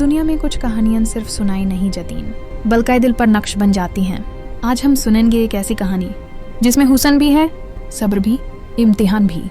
दुनिया में कुछ कहानियां सिर्फ सुनाई नहीं जातीं बल्कि दिल पर नक्श बन जाती हैं। आज हम सुनेंगे एक ऐसी कहानी जिसमें हुस्न भी है, सब्र भी, इम्तिहान भी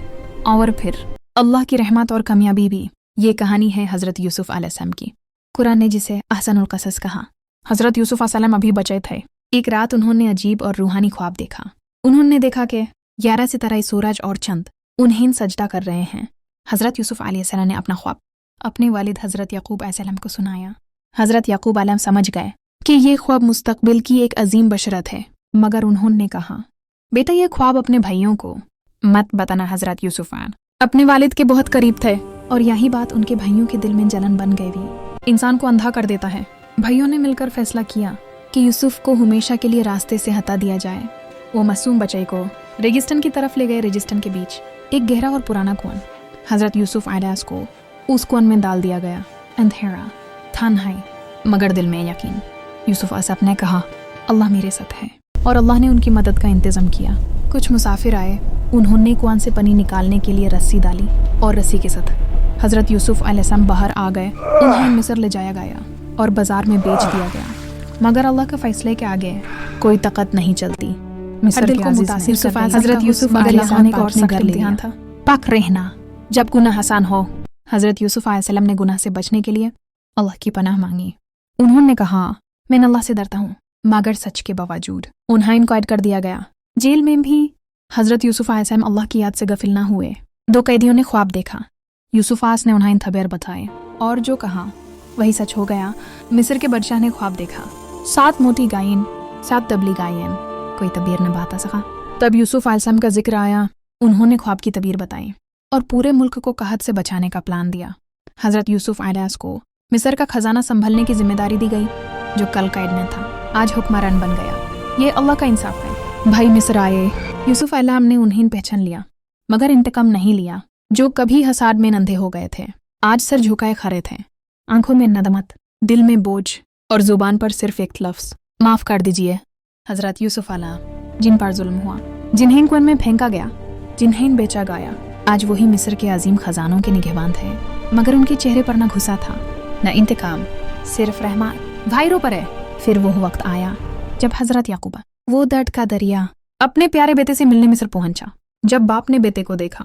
और फिर अल्लाह की रहमत और कामयाबी भी। ये कहानी है हज़रत यूसुफ अलैहिस्सलाम की। कुरान ने जिसे अहसनुल क़सस कहा। हज़रत यूसुफ अलैहिस्सलाम अभी बचे थे। एक रात उन्होंने अजीब और रूहानी ख्वाब देखा। उन्होंने देखा कि 11 सितारे सूरज और चंद उन्हें सजदा कर रहे हैं। हज़रत यूसुफ अलैहिस्सलाम ने अपना ख्वाब अपने वालिद हज़रत याकूब अलैहिस्सलाम को सुनाया। हज़रत याकूब अलैहिस्सलाम समझ गए कि ये ख्वाब मुस्तकबिल की एक अजीम बशरत है, मगर उन्होंने कहा, बेटा ये ख्वाब अपने भाइयों को मत बताना। हज़रत यूसुफ अपने वालिद के बहुत करीब थे और यही बात उनके भाइयों के दिल में जलन बन गई भी। इंसान को अंधा कर देता है। भाइयों ने मिलकर फैसला किया कि यूसुफ को हमेशा के लिए रास्ते से हटा दिया जाए। वो मासूम बच्चे को रेगिस्तान की तरफ ले गए। रेगिस्तान के बीच एक गहरा और पुराना कुआं। हज़रत यूसुफ अलैहिस्सलाम को उस कुआं में डाल दिया गया। अंधेरा, तन्हाई, मगर दिल में यकीन। यूसुफ अलैहिस्सलाम ने कहा, अल्लाह मेरे साथ है, और अल्लाह ने उनकी मदद का इंतज़ाम किया। कुछ मुसाफिर आए। उन्होंने कुआं से पानी निकालने के लिए रस्सी डाली और रस्सी के साथ हज़रत यूसुफ अलैहिस्सलाम बाहर आ गए। उन्हें मिस्र ले जाया गया और बाजार में बेच दिया गया, मगर अल्लाह के फैसले के आगे कोई ताकत नहीं चलती। मिस्र के अज़ीज़ ने हज़रत यूसुफ अलैहिस्सलाम को और सख्त इम्तिहान था। पाक रहना जब गुनाह आसान हो। हज़रत यूसुफ अलैहिस्सलाम ने गुनाह से बचने के लिए अल्लाह की पनाह मांगी। उन्होंने कहा, मैं अल्लाह से डरता हूँ, मगर सच के बावजूद उन्हें कैद कर दिया गया। जेल में भी हज़रत यूसुफ अलैहिस्सलाम अल्लाह की याद से गफिल न हुए। 2 कैदियों ने ख्वाब देखा। यूसुफ ने उन्हें खबर बताए और जो कहा वही सच हो गया। मिस्र के बादशाह ने ख्वाब देखा, 7 मोटी गायें, 7 तबली गायें। कोई तबीर न बता सका। तब यूसुफ अलैहिस्सलाम का जिक्र आया। उन्होंने ख्वाब की तबीर बताई और पूरे मुल्क को कहत से बचाने का प्लान दिया। हज़रत यूसुफ अलैहिस्सलाम को मिस्र का खजाना संभलने की जिम्मेदारी दी गई। जो कल कैद में था आज हुक्मरान बन गया। ये अल्लाह का इंसाफ है। भाई मिस्र आए। यूसुफ अलैहिस्सलाम ने उन्हें पहचान लिया, मगर इंतकाम नहीं लिया। जो कभी हसाद में अंधे हो गए थे, आज सर झुकाए खड़े थे। आंखों में नदमत, दिल में बोझ और जुबान पर सिर्फ एक लफ्ज़, माफ़ कर दीजिए। हज़रत यूसुफ अलैहिस्सलाम जिन पर जुल्म हुआ, जिन्हें कुएं में फेंका गया, जिन्हें बेचा गया, आज वही मिस्र के अजीम खजानों के निगहबान थे। मगर उनके चेहरे पर न गुस्सा था, न इंतकाम, सिर्फ रहमत। भाई रो पड़े। फिर वो वक्त आया जब हज़रत याकूब वो दर्द का दरिया अपने प्यारे बेटे से मिलने मिस्र पहुंचा। जब बाप ने बेटे को देखा,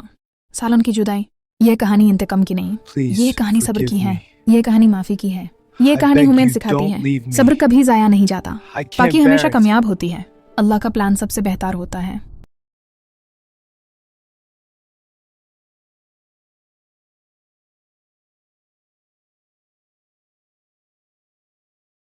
सालन की जुदाई। ये कहानी इंतकाम की नहीं, ये कहानी सब्र की है। ये कहानी माफ़ी की है। ये कहानी हमें सिखाती है सब्र कभी ज़ाया नहीं जाता, बाकी हमेशा कामयाब होती है। अल्लाह का प्लान सबसे बेहतर होता है।